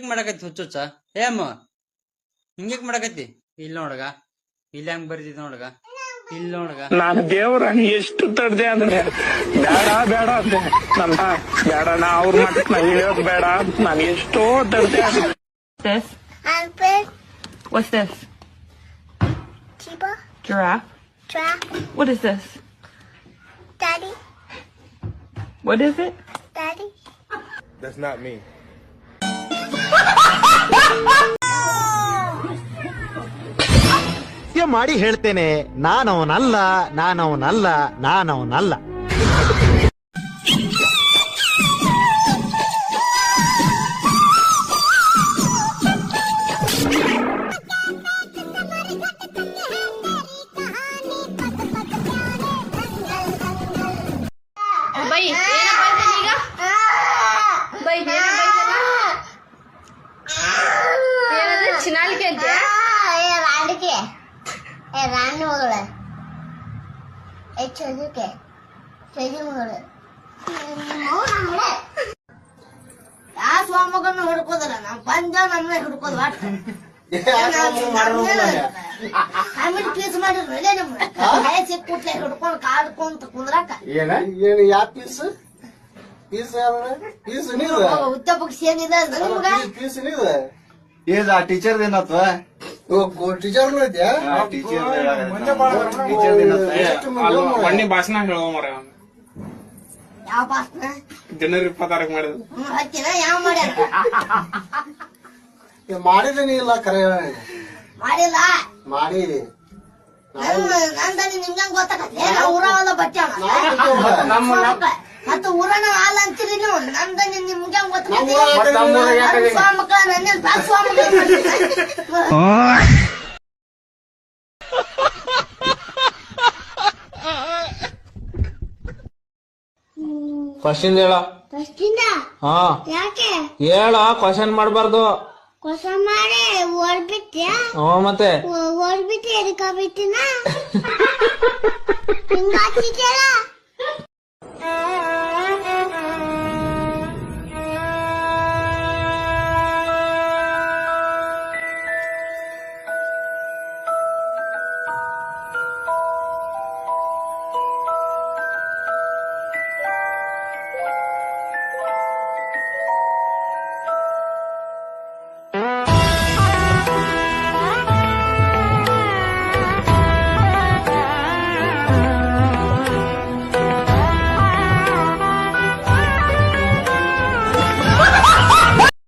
ಹಿಂಗ್ಯಾಕ್ ಮಾಡಕತ್ತಿ ಹುಚ್ಚುಚ್ಚ ಏಮ್ಮ ಹಿಂಗ್ಯಾಕ್ ಮಾಡಕತ್ತಿ ಇಲ್ಲ ನೋಡಗ ಇಲ್ಲ ಹಂಗ್ ಬರ್ತಿದ್ ನೋಡಗ ಇಲ್ಲ ನೋಡಗ ನಾನು ದೇವ್ರ ಎಷ್ಟು ತಡ್ದೆ ಅಂದ್ರೆ ಬೇಡ ಬೇಡ ಅಂದೆ ನನ್ನ ಬೇಡ ನಾ ಅವ್ರ ಮಟ್ಟಕ್ ನಾ ಇಳಿಯೋದು ಬೇಡ ನಾನು ಎಷ್ಟೋ ತಡ್ದೆ. This? Elephant. What's this? Zebra. Giraffe? Giraffe. What is this? Daddy. What is it? Daddy. That's not me. ಮಾಡಿ ಹೇಳ್ತೇನೆ, ನಾನವನಲ್ಲ ನಾನವನಲ್ಲ ನಾನವನಲ್ಲ. ಬೈ ಏನಪ್ಪ ಈಗ ಬೈ ಏನಂದ್ರೆ ಚಿನಾಲಿಕೆ ಅಂತ ರಾಣಿಗೆ ರಾಣಿ ಮಗಳು ಚದುಕೆ ಚದಿ ಮಗಳು ಯಾವ ಸ್ವಾಮಗನ್ನು ಹುಡ್ಕೋದಲ್ಲ ನಾವ್ ಬಂದ ನಮ್ಮನೆ ಹುಡ್ಕೋದ್ ಆಮೇಲೆ ಪೀಸ್ ಮಾಡಿರ್ಮೇಲೆ ನಮ್ಗೆ ಸಿಕ್ ಕುಟ್ಲೆ ಹಿಡ್ಕೊಂಡು ಕಾಡ್ಕೊಂತ ಕುಂದ್ರಾಕ ಯಾವ ಪೀಸ್ ಪೀಸ್ ಪೀಸ್ ಉತ್ತಪಕ್ಷಿ ಏನಿದೆ ನಿಮ್ಗ ಪೀಸ್ ಏದ ಟೀಚರ್ ಏನತ್ವ ಟೀಚರ್ ಮೊನ್ನೆ ಭಾಷಣ ಹೇಳುವ ಮರ ಯಾವ ಭಾಷಣ ಜನವರಿ 26 ಮಾಡಿದ್ರು ಹಚ್ಚಿನ ಯಾವ ಮಾಡ್ಯಾರ ಮಾಡಿದೀನಿ ಇಲ್ಲ ಕರೆ ಮಾಡಿಲ್ಲ ಮಾಡಿದಿ ನಂದನಿ ನಿಮ್ಗಂಗ್ ಗೊತ್ತಾಗತ್ತೆ ಊರಾವಲ್ಲ ಬಟ್ಟೆ ಮತ್ತೆ ಊರನ ಹಾಲ್ ಅಂತೀರಿ ನೀವು ನಂದನಿ ನಿಮ್ಗಂಗ್ ಗೊತ್ತಾಗತ್ತೆ ಸ್ವಾಮಕ್ಕ ನನ್ನ ಸ್ವಾಮಕ್ಕ ಕ್ವಶನ್ ಹೇಳ. ಹಾ ಯಾಕೆ ಹೇಳ, ಕ್ವಶನ್ ಮಾಡ್ಬಾರ್ದು. ಹೊಸ ಮಾಡಿ ಓಡ್ಬಿಟ್ಟ್ಯಾ ಮತ್ತೆ ಓಡ್ಬಿಟ್ಟು ಎದಕ್ಕ ಬಿಟ್ಟಿನ ಹಿಂಗಾಗ್ತಿದ್ಯಲ್ಲ